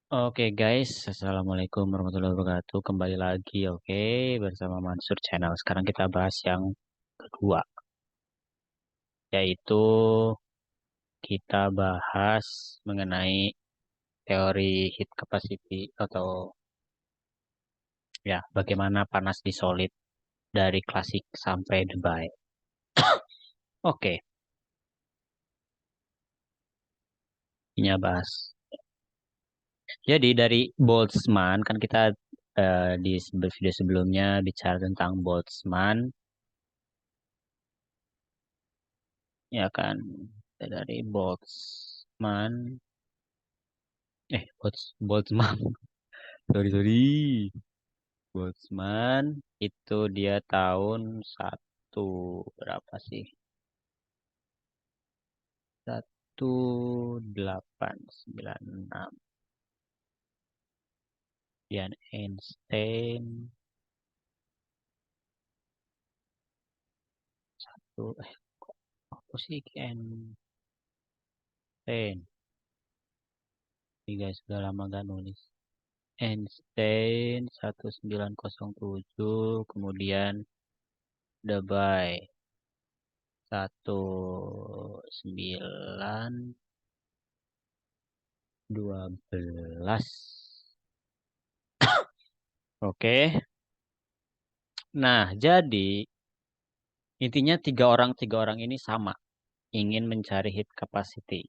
Oke guys, Assalamualaikum warahmatullahi wabarakatuh. Kembali lagi bersama Mansur Channel. Sekarang kita bahas yang kedua, yaitu kita bahas mengenai teori heat capacity atau ya bagaimana panas di solid dari klasik sampai Dubai. Oke, ini bahas. Jadi dari Boltzmann kan kita di video sebelumnya bicara tentang Boltzmann, ya kan? Dari Boltzmann. Boltzmann. Sorry, sorry. Boltzmann itu dia tahun berapa sih? 1896. Dan Einstein kok apa sih Einstein? Ini guys, sudah lama gak nulis. Einstein 1907, kemudian Debye 1912. Oke. Nah, jadi intinya tiga orang ini sama, ingin mencari heat capacity.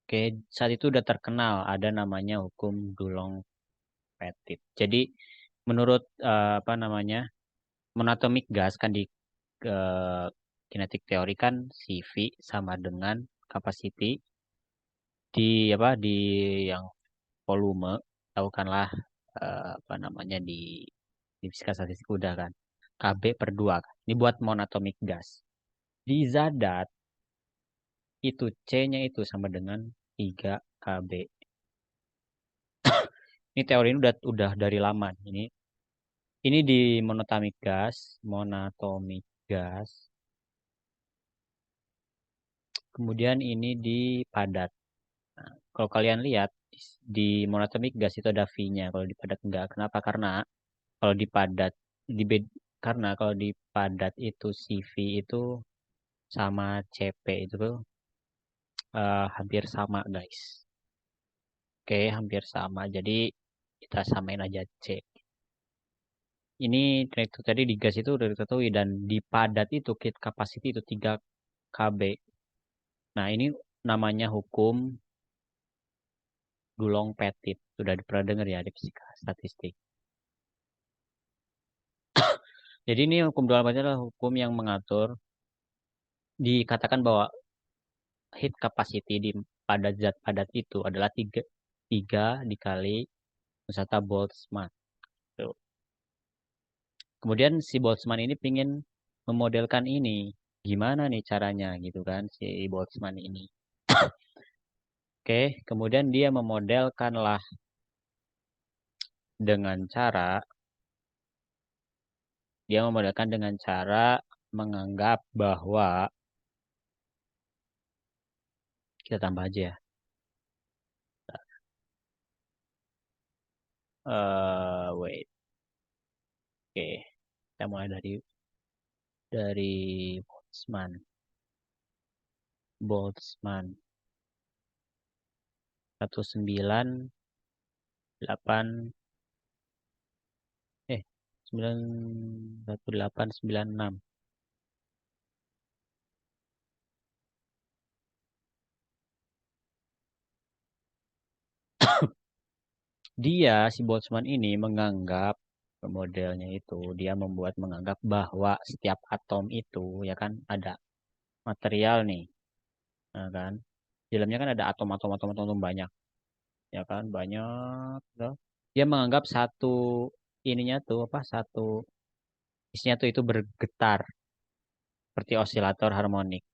Oke, saat itu udah terkenal ada namanya hukum Dulong-Pettit. Jadi menurut apa namanya monatomic gas kan di eh, kinetik teori kan CV sama dengan capacity di di yang volume, tahu kan lah apa namanya di fisika statistik udah kan. KB per 2 kan. Ini buat monatomic gas. Di zat itu C-nya itu sama dengan 3 KB. Ini teori ini udah dari lama. Ini di monatomic gas. Kemudian ini di padat. Nah, kalau kalian lihat di monatomic gas itu ada V-nya, kalau di padat enggak. Kenapa? Karena kalau di padat di bed- karena kalau di padat itu CV itu sama CP itu hampir sama, guys. Oke, hampir sama. Jadi kita samain aja C. Ini itu tadi di gas itu udah diketahui dan di padat itu kit capacity itu 3 KB. Nah, ini namanya hukum Dulong-Pettit. Sudah pernah dengar ya di fisika statistik. Jadi ini hukum Dulong-Pettit adalah hukum yang mengatur dikatakan bahwa heat capacity pada zat padat itu adalah 3 dikali musata Boltzmann. Tuh. Kemudian si Boltzmann ini pingin memodelkan ini. Gimana nih caranya gitu kan si Boltzmann ini. Oke, kemudian dia memodelkanlah dengan cara menganggap bahwa kita tambah aja ya. Wait. Oke, kita mulai dari Boltzmann. Boltzmann 1908 eh 1896. Si Boltzmann ini menganggap modelnya itu dia menganggap bahwa setiap atom itu ya kan ada material nih, ya kan? Di dalamnya kan ada atom banyak, ya kan? Banyak, ya. Dia menganggap ininya tuh apa satu isinya tuh itu bergetar seperti osilator harmonik.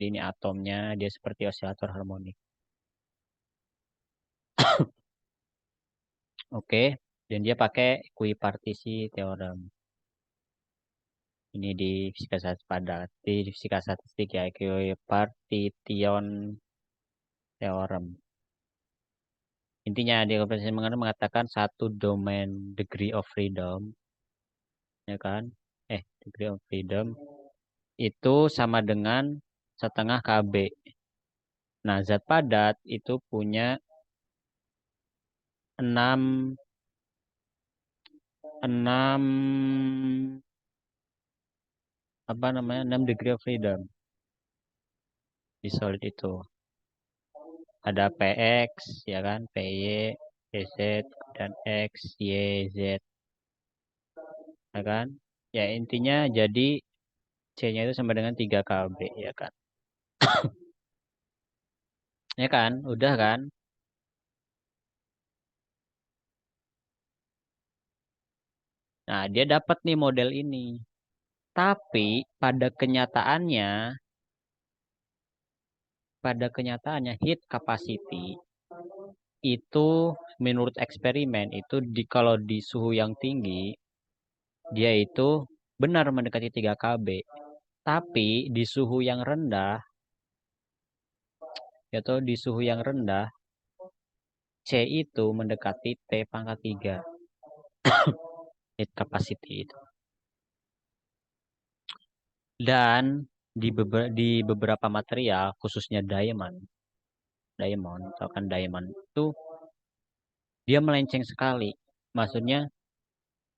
Jadi ini atomnya dia seperti osilator harmonik. Oke, dan dia pakai ekuipartisi teorem. Ini di fisika statistik padat, di fisika statistik ya, equipartition theorem. Intinya di Conversation mengatakan satu domain degree of freedom, ya kan? Degree of freedom itu sama dengan setengah KB. Nah, zat padat itu punya 6 6 apa namanya? 6 degree of freedom di solid itu. Ada PX, ya kan? PY, PZ, dan X, Y, Z, ya kan? Ya intinya jadi C-nya itu sama dengan 3 KB, ya kan? Ya kan? Udah kan? Nah, dia dapat nih model ini. Tapi pada kenyataannya heat capacity itu menurut eksperimen itu kalau di suhu yang tinggi dia itu benar mendekati 3 KB. Tapi di suhu yang rendah, yaitu di suhu yang rendah C itu mendekati T pangkat 3 heat capacity itu. Dan di beberapa material khususnya diamond, misalkan diamond itu dia melenceng sekali. Maksudnya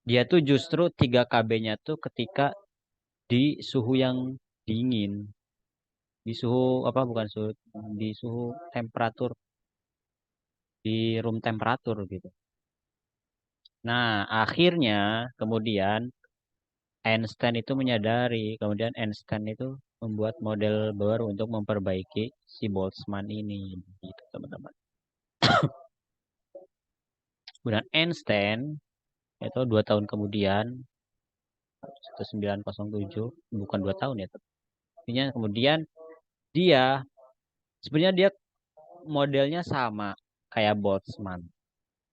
dia tuh justru 3 KB-nya tuh ketika di suhu yang dingin, di suhu apa bukan suhu, di suhu temperatur, di room temperatur gitu. Nah, akhirnya kemudian Einstein itu menyadari, kemudian Einstein itu membuat model baru untuk memperbaiki si Boltzmann ini, gitu teman-teman. Kemudian Einstein itu 2 tahun kemudian 1907, bukan 2 tahun ya, artinya kemudian dia sebenarnya dia modelnya sama kayak Boltzmann.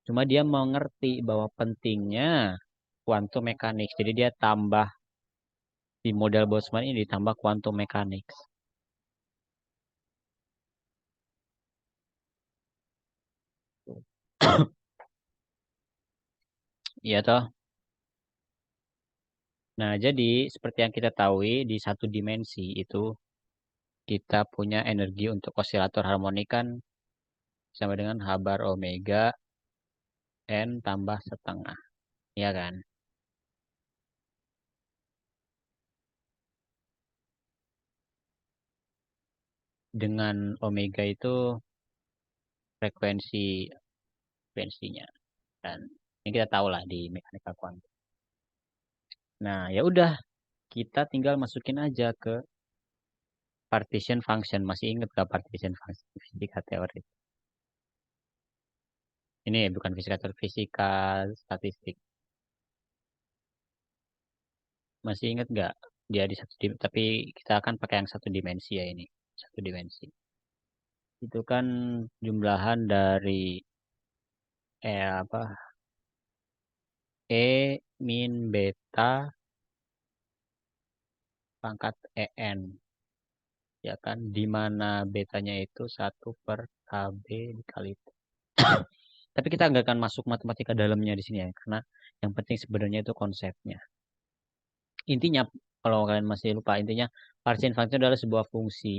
Cuma dia mengerti bahwa pentingnya quantum mechanics. Jadi dia tambah di model Boltzmann ini ditambah quantum mechanics. Iya toh. Nah, jadi seperti yang kita tahu di satu dimensi itu kita punya energi untuk osilator harmonik kan sama dengan H bar omega N tambah setengah. Iya kan? Dengan omega itu frekuensi frekuensinya. Dan ini kita tahu lah di mekanika kuantum. Nah, ya udah kita tinggal masukin aja ke partition function. Masih ingat gak partition function fisika teori? Ini bukan fisika teori, fisika statistik. Masih ingat gak? Dia di satu dimensi, tapi kita akan pakai yang satu dimensi ya ini. Satu dimensi. Itu kan jumlahan dari apa? E min beta pangkat En. Ya kan? Di mana betanya itu 1/KB dikali. Tapi kita nggak akan masuk matematika dalamnya di sini ya, karena yang penting sebenarnya itu konsepnya. Intinya, kalau kalian masih lupa, intinya partition function adalah sebuah fungsi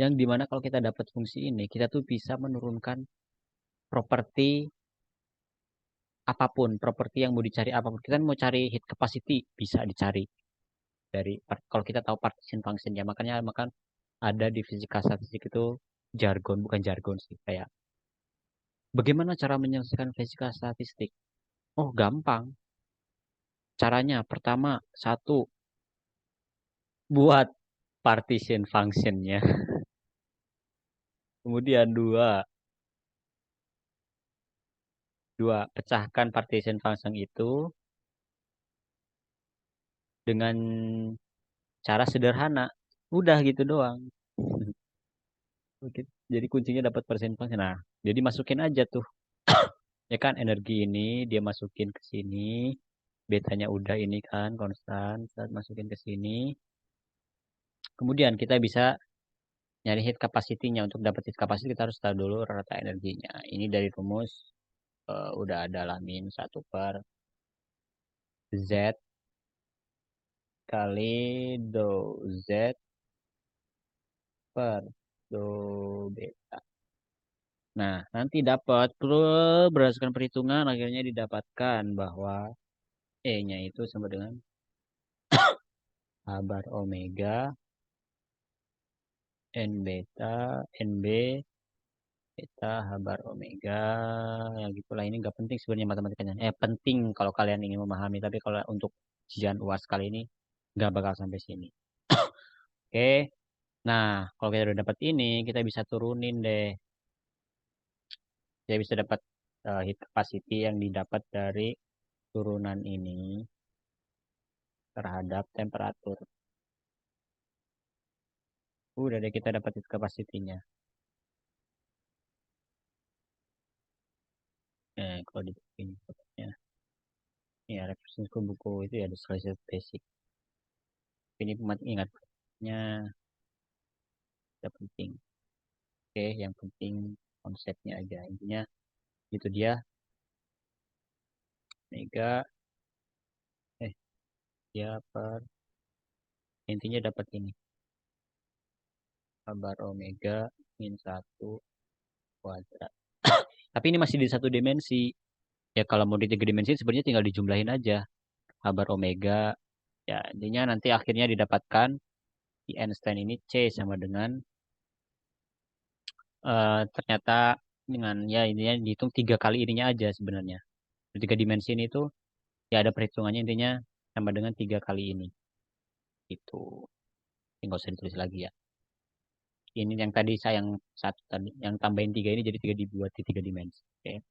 yang dimana kalau kita dapat fungsi ini, kita tuh bisa menurunkan properti apapun, properti yang mau dicari apapun. Kita mau cari heat capacity, bisa dicari dari kalau kita tahu partition functionnya. Makanya ada di fisika statistik itu jargon, bukan jargon sih, kayak bagaimana cara menyelesaikan fisika statistik? Oh, gampang. Caranya pertama, satu, buat partition functionnya. Kemudian dua, pecahkan partition function itu dengan cara sederhana. Udah gitu doang. Oke. Jadi kuncinya dapat partition function. Nah, jadi masukin aja tuh. Ya kan energi ini dia masukin ke sini. Betanya udah ini kan konstan. Saat masukin ke sini. Kemudian kita bisa nyari heat capacity-nya. Untuk dapat heat capacity kita harus tahu dulu rata energinya. Ini dari rumus udah ada lah min 1/Z kali do Z per do beta. Nah, nanti dapat berdasarkan perhitungan akhirnya didapatkan bahwa E-nya itu sama dengan A bar omega N beta NB beta H bar omega, ya gitulah. Ini nggak penting sebenarnya matematikanya. Penting kalau kalian ingin memahami, tapi kalau untuk ujian UAS kali ini nggak bakal sampai sini. Oke, nah kalau kita udah dapat ini, kita bisa turunin deh. Kita bisa dapat heat capacity yang didapat dari turunan ini terhadap temperatur. Udah deh kita dapat heat capacity-nya. Kalau di sini fotonya, ya referensi ke buku itu ya di slide basic. Ini ingatnya tidak penting. Oke, yang penting konsepnya aja. Intinya itu dia mega dia per intinya dapat ini kabar omega min 1 kuadrat. Tapi ini masih di satu dimensi. Ya kalau mau di 3 dimensi sebenarnya tinggal dijumlahin aja kabar omega. Ya intinya nanti akhirnya didapatkan di Einstein ini C sama dengan ternyata dengan ya intinya dihitung 3 kali ininya aja sebenarnya. Di 3 dimensi ini tuh ya ada perhitungannya intinya sama dengan 3 kali ini. Itu nggak usah ditulis lagi ya. Ini yang tadi saya yang satu tadi yang tambahin 3 ini jadi 3 dibuat di 3 dimensi. Oke.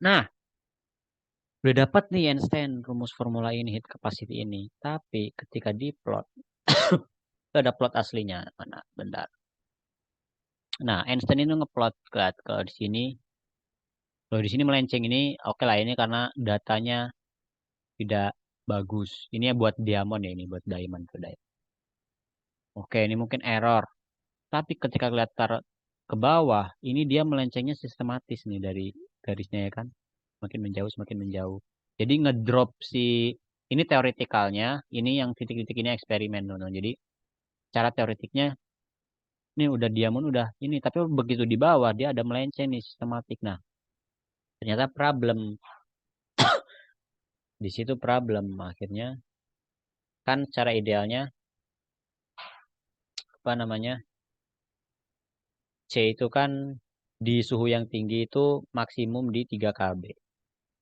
Nah, udah dapat nih Einstein rumus formula ini heat capacity ini. Tapi ketika diplot itu ada plot aslinya mana? Bentar. Nah, Einstein ini ngeplot ke di sini. Kalau di sini melenceng ini oke lah ini karena datanya tidak bagus. Ini ya buat diamond ya ini buat diamond tuh diamond. Oke, ini mungkin error. Tapi ketika lihat ke bawah, ini dia melencengnya sistematis nih dari garisnya ya kan. Semakin menjauh, semakin menjauh. Jadi ngedrop si, ini teoretikalnya, ini yang titik-titik ini eksperimen. Teman-teman. Jadi cara teoretiknya, ini udah diamond, udah ini. Tapi begitu di bawah, dia ada melenceng nih sistematik. Nah, ternyata problem. Di situ problem. Akhirnya, kan cara idealnya, apa namanya, C itu kan di suhu yang tinggi itu maksimum di 3 KB.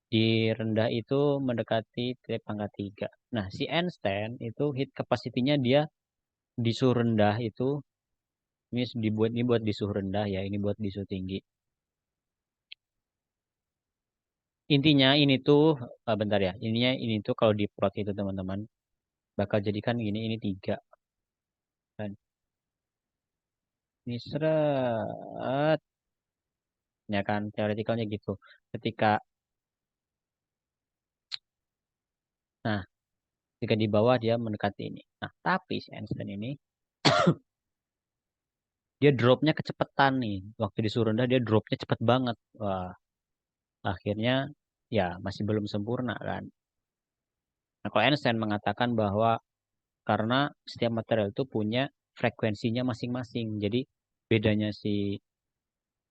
Di rendah itu mendekati pangkat 3. Nah, si Einstein itu heat capacity-nya dia di suhu rendah itu ini buat di suhu rendah ya, ini buat di suhu tinggi. Intinya ini tuh bentar ya. Ini tuh kalau di plot itu teman-teman bakal jadikan ini 3 kan. Ini seret ya kan teoretikalnya gitu. Ketika nah, ketika di bawah dia mendekati ini. Nah, tapi si Einstein ini dia dropnya kecepatan nih. Waktu di suhu rendah dia dropnya cepet banget. Wah, akhirnya ya masih belum sempurna kan. Nah, kalau Einstein mengatakan bahwa karena setiap material itu punya frekuensinya masing-masing. Jadi bedanya si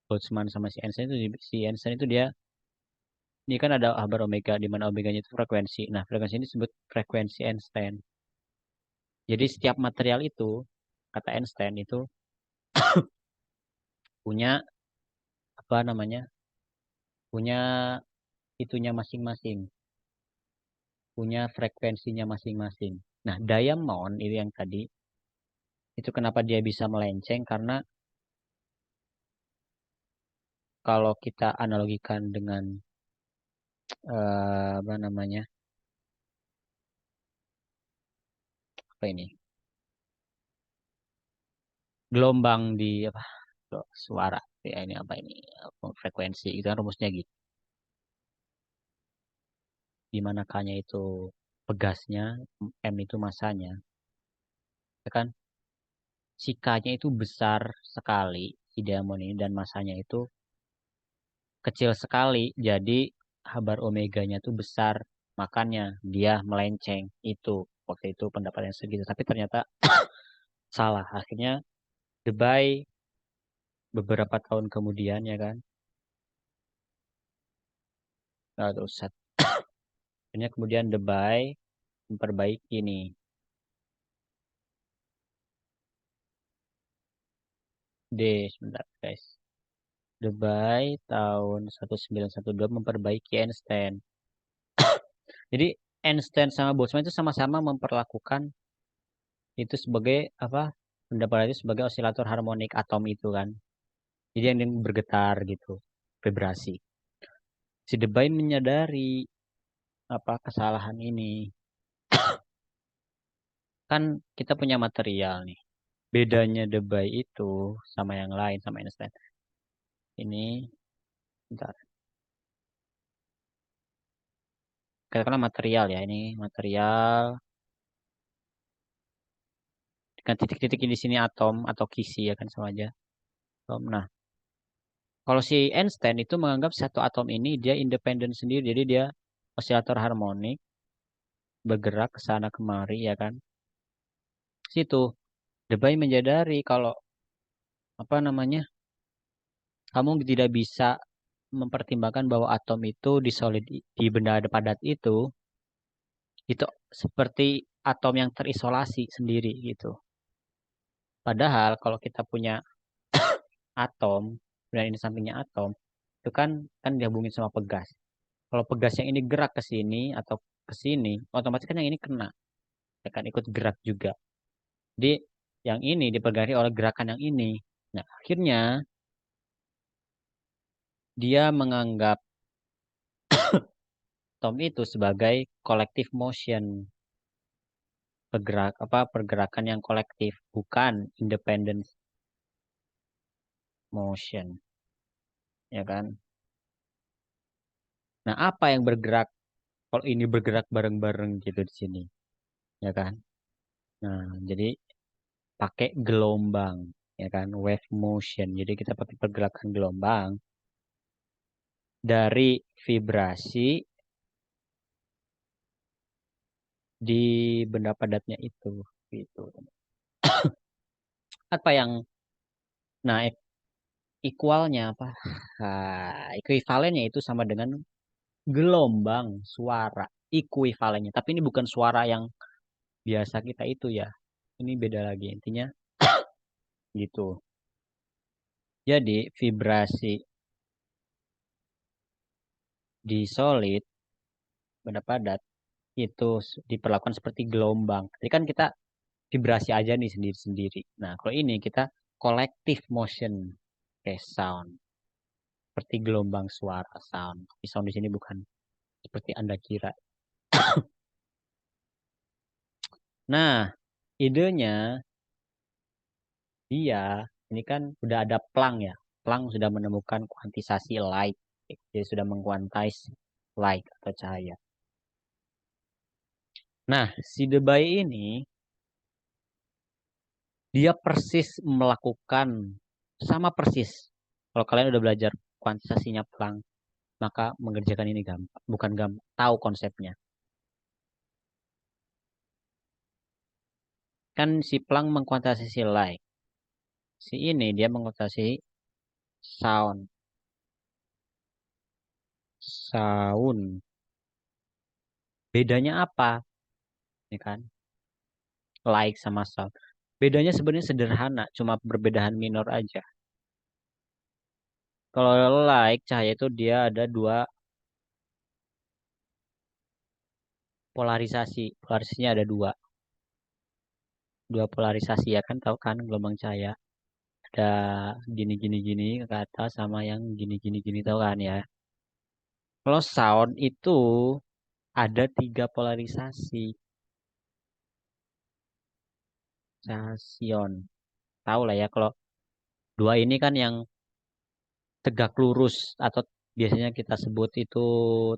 Boltzmann sama si Einstein itu dia ini kan ada kabar omega di mana omeganya itu frekuensi. Nah, frekuensi ini disebut frekuensi Einstein. Jadi setiap material itu kata Einstein itu punya apa namanya? Punya itunya masing-masing, punya frekuensinya masing-masing. Nah, diamond itu yang tadi itu kenapa dia bisa melenceng karena kalau kita analogikan dengan apa namanya apa ini gelombang di apa suara ya ini apa ini frekuensi itu kan rumusnya gitu di mana K-nya itu pegasnya M itu masanya ya kan si K-nya itu besar sekali si diamond ini dan masanya itu kecil sekali. Jadi habar omeganya tuh besar. Makanya dia melenceng. Itu waktu itu pendapatnya segitu. Tapi ternyata salah. Akhirnya Dubai beberapa tahun kemudian ya kan. Terus akhirnya kemudian Dubai memperbaiki nih. Sebentar guys. Dubai tahun 1912 memperbaiki Einstein. Jadi Einstein sama Boltzmann itu sama-sama memperlakukan itu sebagai apa? Pendapat itu sebagai osilator harmonik atom itu kan. Jadi yang bergetar gitu, vibrasi. Si Debye menyadari apa kesalahan ini. Kan kita punya material nih. Bedanya Debye itu sama yang lain sama Einstein. Ini bentar. Katakanlah material ya, ini material dengan titik-titik di sini atom atau kisi ya kan sama aja. Atom. Nah, kalau si Einstein itu menganggap satu atom ini dia independen sendiri, jadi dia osilator harmonik bergerak ke sana kemari ya kan. Situ Debye menyadari kalau apa namanya kamu tidak bisa mempertimbangkan bahwa atom itu di solid di benda padat itu seperti atom yang terisolasi sendiri gitu. Padahal kalau kita punya atom dan ini sampingnya atom itu kan dihubungin sama pegas. Kalau pegas yang ini gerak ke sini atau ke sini, otomatis kan yang ini kena, ya kan ikut gerak juga. Jadi yang ini dipengaruhi oleh gerakan yang ini. Nah, akhirnya dia menganggap atom itu sebagai collective motion, pergerakan yang kolektif, bukan independent motion, ya kan? Nah, apa yang bergerak kalau ini bergerak bareng-bareng gitu di sini, ya kan? Nah, jadi pakai gelombang, ya kan? Wave motion. Jadi kita pakai pergerakan gelombang dari vibrasi di benda padatnya itu, gitu. Apa yang, nah, equalnya apa? Nah, ekuivalennya itu sama dengan gelombang suara, ekuivalennya. Tapi ini bukan suara yang biasa kita itu ya. Ini beda lagi intinya gitu. Jadi vibrasi di solid benda padat itu diperlakukan seperti gelombang. Jadi kan kita vibrasi aja nih sendiri-sendiri. Nah, kalau ini kita collective motion kayak sound, seperti gelombang suara sound. Tapi sound di sini bukan seperti Anda kira. Nah, idenya dia ini kan udah ada Planck ya. Planck sudah menemukan kuantisasi light. Dia sudah mengkuantais light atau cahaya. Nah, si Debye ini dia persis melakukan sama persis. Kalau kalian udah belajar kuantisasinya Planck, maka mengerjakan ini gampang. Bukan gampang, tahu konsepnya. Kan si Planck mengkuantisasi light. Si ini dia mengkuantisasi sound. Sound. Bedanya apa? Ini kan light sama sound. Bedanya sebenarnya sederhana, cuma perbedaan minor aja. Kalau light cahaya itu dia ada dua polarisasi. Polarisasinya ada dua. Dua polarisasi ya kan tahu kan gelombang cahaya. Ada gini gini gini ke atas sama yang gini gini gini tahu kan ya. Kalau sound itu ada tiga polarisasi. Stasiun. Tahu lah ya kalau dua ini kan yang tegak lurus atau biasanya kita sebut itu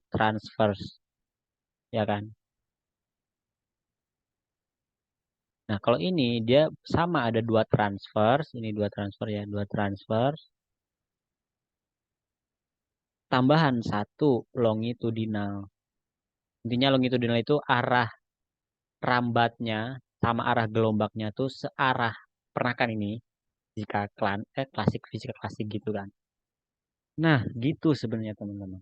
transverse, ya kan? Nah, kalau ini dia sama ada dua transverse, ini dua transfer ya, dua transverse. tambahan satu longitudinal. Intinya longitudinal itu arah rambatnya sama arah gelombangnya tuh searah. Pernah kan ini klasik fisika klasik gitu kan. Nah, gitu sebenarnya teman-teman.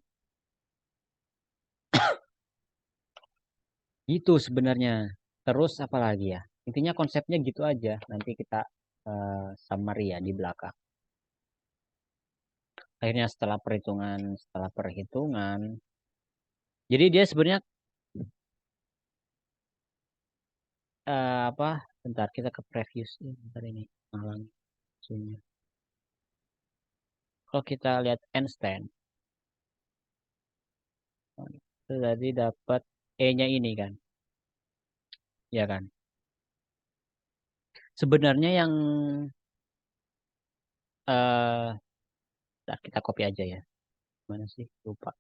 Gitu sebenarnya. Terus apa lagi ya? Intinya konsepnya gitu aja. Nanti kita summary ya di belakang. Akhirnya setelah perhitungan. Jadi dia sebenarnya apa? Bentar kita ke previous bentar ini. Malang. Zoom-nya. Kalau kita lihat Einstein, itu tadi dapat E-nya ini kan, ya kan? Sebenarnya yang bentar, kita copy aja ya. Mana sih? Lupa.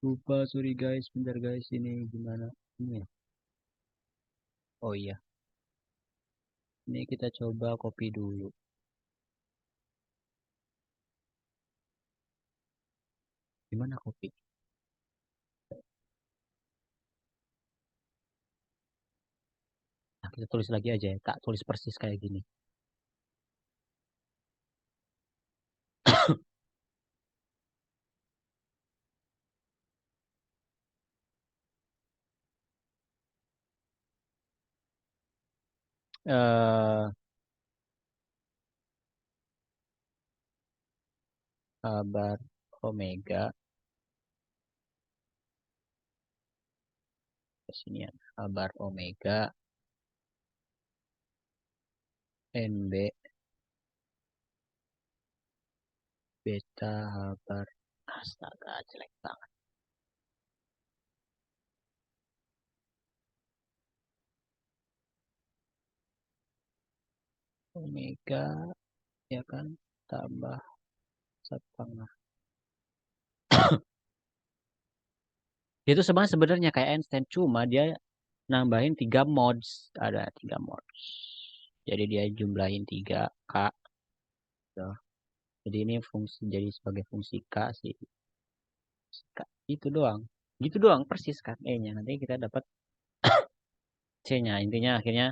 Lupa, sorry guys. Bentar guys, ini gimana? Ini ya. Oh iya, ini kita coba copy dulu. Gimana copy? Nah, kita tulis lagi aja ya. Tak tulis persis kayak gini. Eh, kabar omega kesini ya. Kabar omega NB beta kabar. Astaga, jelek banget. Omega ya kan tambah setengah. Itu sebenarnya kayak Einstein cuma dia nambahin 3 mods, ada 3 mods. Jadi dia jumlahin 3 K. Tuh. Jadi ini fungsi jadi sebagai fungsi K sih. K. Itu doang. Gitu doang persis kan E-nya. Nanti kita dapat C-nya. Intinya akhirnya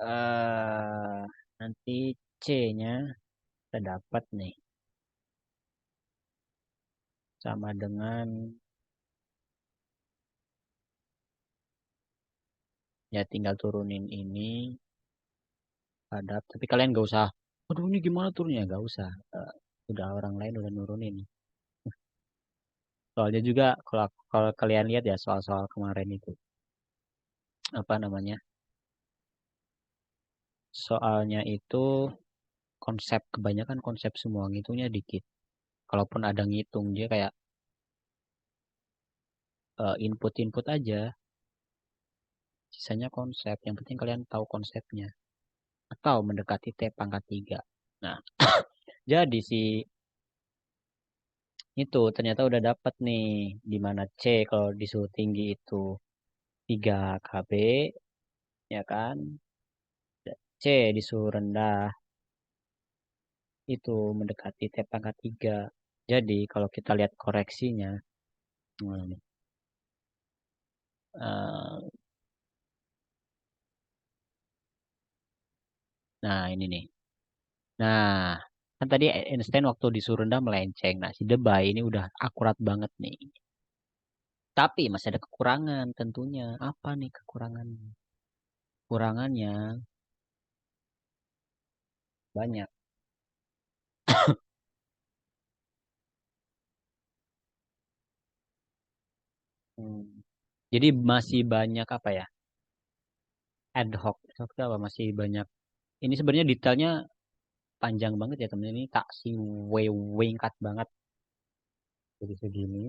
eh nanti C-nya kita dapat nih sama dengan ya tinggal turunin ini hadap. Tapi kalian gak usah. Aduh ini gimana turunnya? Gak usah. Udah orang lain udah nurunin. Soalnya juga kalau kalian lihat ya soal-soal kemarin itu apa namanya? Soalnya itu kebanyakan konsep semua ngitungnya dikit. Kalaupun ada ngitung dia kayak input-input aja. Sisanya konsep. Yang penting kalian tahu konsepnya. Atau mendekati T pangkat 3. Nah, jadi si itu ternyata udah dapat nih di mana C kalau disuruh tinggi itu 3 KB ya kan. C disuruh rendah itu mendekati T pangkat 3. Jadi kalau kita lihat koreksinya, hmm, eh, nah ini nih. Nah, kan tadi Einstein waktu disuruh rendah melenceng. Nah, si Debye ini udah akurat banget nih. Tapi masih ada kekurangan tentunya. Apa nih kekurangannya? Kekurangannya banyak. Hmm. Jadi masih banyak apa ya? Ad hoc itu apa? Masih banyak. Ini sebenarnya detailnya panjang banget ya temen ini tak si wingkat banget jadi segini.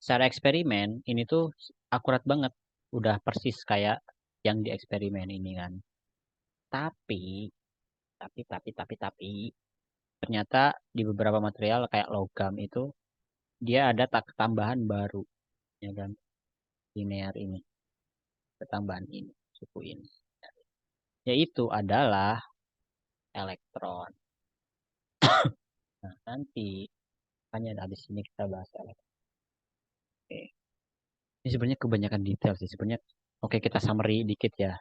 Secara eksperimen ini tuh akurat banget, udah persis kayak yang di eksperimen ini kan. Tapi, tapi ternyata di beberapa material kayak logam itu dia ada tambahan baru, ya kan? Linear ini, ketambahan ini, suku ini. yaitu adalah elektron. Nah, nanti hanya habis ini kita bahas elektron. Oke. Ini sebenarnya kebanyakan detail sih sebenarnya. Oke, kita summary dikit ya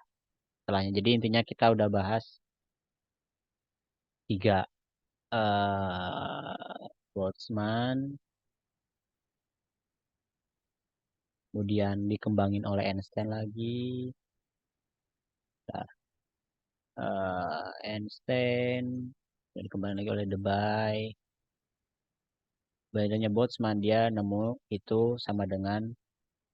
setelahnya. Jadi intinya kita udah bahas tiga Boltzmann, kemudian dikembangin oleh Einstein lagi. Bentar. Einstein, dan dikembangin lagi oleh Debye. Bedanya Boltzmann dia nemu itu sama dengan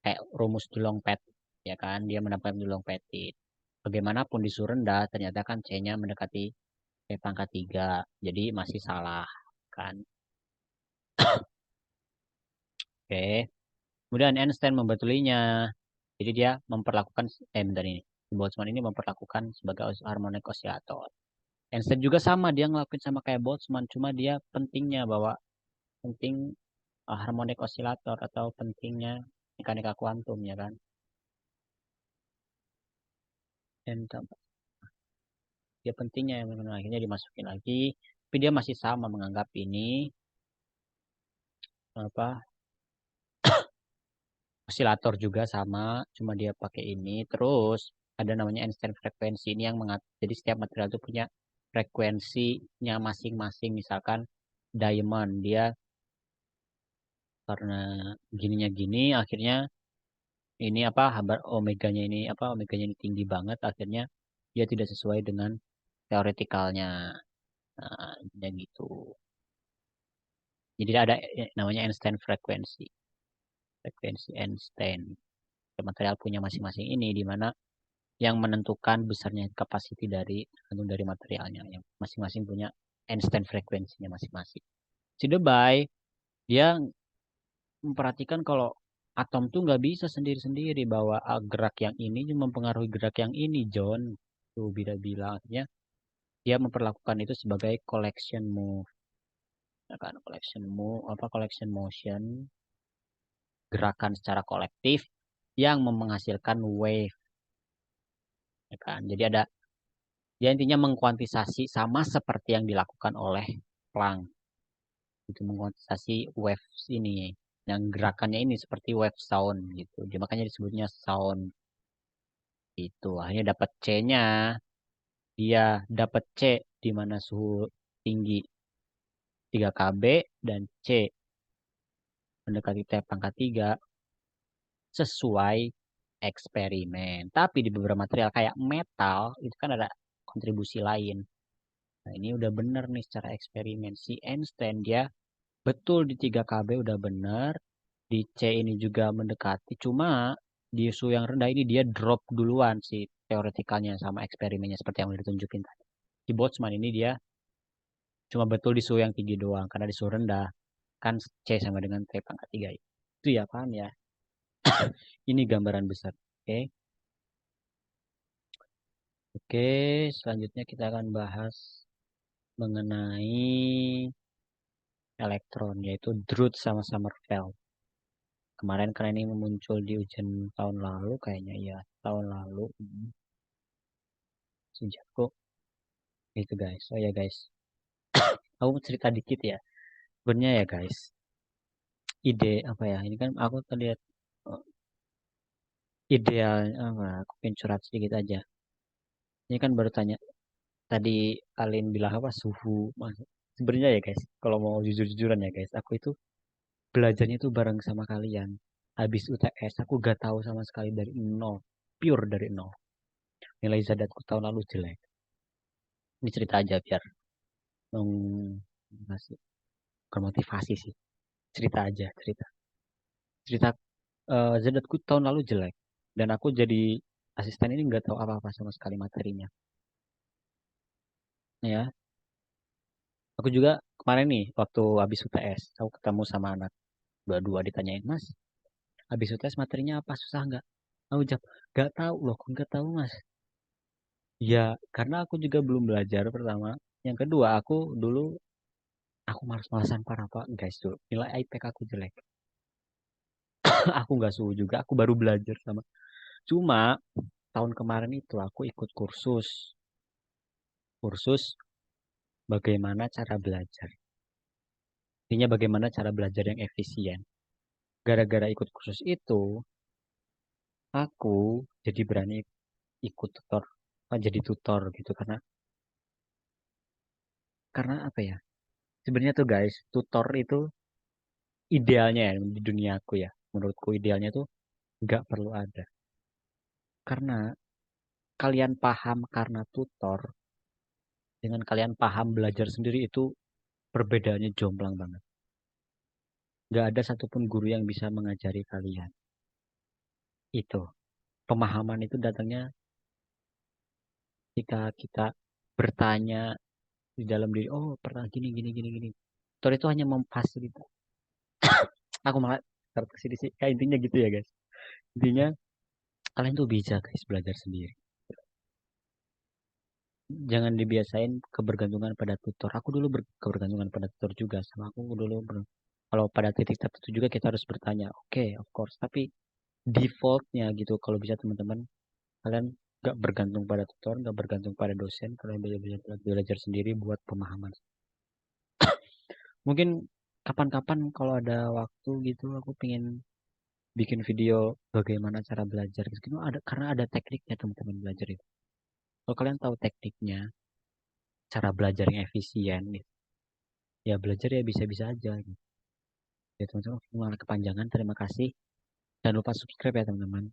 kayak rumus Dulong Pet, ya kan? Dia mendapatkan Dulong Petit. Bagaimanapun di suhu rendah, ternyata kan C-nya mendekati P pangkat 3. Jadi masih salah, kan? Oke. Kemudian Einstein membetulinya. Jadi dia memperlakukan, bentar ini. Boltzmann ini memperlakukan sebagai harmonic oscillator. Einstein juga sama, dia ngelakuin sama kayak Boltzmann, cuma dia pentingnya bahwa penting harmonic oscillator atau pentingnya mekanika kuantum, ya kan? Dan dia pentingnya yang akhirnya dimasukin lagi, tapi dia masih sama menganggap ini apa osilator juga sama, cuma dia pakai ini. Terus ada namanya Einstein frekuensi ini yang jadi setiap material itu punya frekuensinya masing-masing. Misalkan diamond dia karena gininya gini, akhirnya ini apa omeganya ini tinggi banget, akhirnya dia tidak sesuai dengan teoretikalnya. Nah, gitu. Jadi ada namanya Einstein frekuensi. Frekuensi Einstein. Material punya masing-masing ini di mana yang menentukan besarnya kapasiti tergantung dari materialnya yang masing-masing punya Einstein frekuensinya masing-masing. Si Debye dia memperhatikan kalau atom tuh nggak bisa sendiri-sendiri bahwa gerak yang ini juga mempengaruhi gerak yang ini, John. Tuh bila bilang artinya dia memperlakukan itu sebagai collection move. Ya kan, collection motion, gerakan secara kolektif yang menghasilkan wave, ya kan. Jadi dia intinya mengkuantisasi sama seperti yang dilakukan oleh Planck. Itu mengkuantisasi waves ini. Yang gerakannya ini seperti wave sound gitu. Dia makanya disebutnya sound. Itu akhirnya dapat C-nya. Dia dapat C di mana suhu tinggi 3 kb dan C mendekati T pangkat 3 sesuai eksperimen. Tapi di beberapa material kayak metal itu kan ada kontribusi lain. Nah, ini udah bener nih secara eksperimen. Si Einstein dia betul di 3 kb udah bener. Di C ini juga mendekati. Cuma di suhu yang rendah ini dia drop duluan si teoretikalnya sama eksperimennya seperti yang udah ditunjukin tadi. Di Boltzmann ini dia cuma betul di suhu yang tinggi doang. Karena di suhu rendah kan C sama dengan T pangkat 3. Itu ya paham ya. Ini gambaran besar. Oke. Oke, selanjutnya kita akan bahas mengenai elektron, yaitu Drude sama Sommerfeld. Kemarin karena ini muncul di ujian tahun lalu, kayaknya ya, tahun lalu. Sejak kok itu guys. Oh ya guys, aku mau cerita dikit ya. Sebenarnya ya guys, ide apa ya? Ini kan aku tadi lihat idealnya apa? Aku pengen curhat sedikit aja. Ini kan baru tanya tadi Alin bilang apa suhu. Sebenarnya ya guys, kalau mau jujur-jujuran ya guys, aku itu belajarnya itu bareng sama kalian. Habis UTS aku gak tahu sama sekali dari nol, pure dari nol. Nilai zadatku tahun lalu jelek. Ini cerita aja biar ngasih motivasi sih. Cerita aja, cerita. Cerita zadatku tahun lalu jelek. Dan aku jadi asisten ini nggak tahu apa-apa sama sekali materinya. Ya, aku juga kemarin nih waktu habis UTS, aku ketemu sama anak dua-dua ditanyain, Mas, habis UTS materinya apa susah nggak? Aku jawab, nggak tahu loh, kok nggak tahu Mas? Ya, karena aku juga belum belajar pertama. Yang kedua, aku malas-malasan parah Pak, guys dulu. Nilai IPK aku jelek. Aku nggak suhu juga, aku baru belajar sama. Cuma tahun kemarin itu aku ikut kursus. kursus bagaimana cara belajar. Intinya bagaimana cara belajar yang efisien. Gara-gara ikut kursus itu, aku jadi berani ikut tutor, jadi tutor gitu karena apa ya? Sebenarnya tuh guys, tutor itu idealnya ya di dunia aku ya. Menurutku idealnya tuh nggak perlu ada. Karena kalian paham karena tutor dengan kalian paham belajar sendiri itu perbedaannya jomplang banget. Nggak ada satupun guru yang bisa mengajari kalian. Itu. Pemahaman itu datangnya jika kita bertanya di dalam diri, oh pernah gini, gini, gini, gini. Tutor itu hanya memfasilitasi. Aku malah terkesini sini sih. Kayak intinya gitu ya guys. Intinya kalian tuh bisa guys belajar sendiri. Jangan dibiasain kebergantungan pada tutor. Aku dulu kebergantungan pada tutor juga. Sama aku dulu kalau pada titik tertentu juga kita harus bertanya. Oke, of course. Tapi defaultnya gitu. Kalau bisa teman-teman, kalian nggak bergantung pada tutor, nggak bergantung pada dosen. Kalian belajar sendiri buat pemahaman. Mungkin kapan-kapan kalau ada waktu gitu, aku pengen bikin video bagaimana cara belajar gitu. Karena ada tekniknya teman-teman belajar itu. Kalau kalian tahu tekniknya, cara belajar yang efisien, gitu, ya belajar ya bisa-bisa aja gitu. Ya teman-teman, malah kepanjangan. Terima kasih. Jangan lupa subscribe ya teman-teman.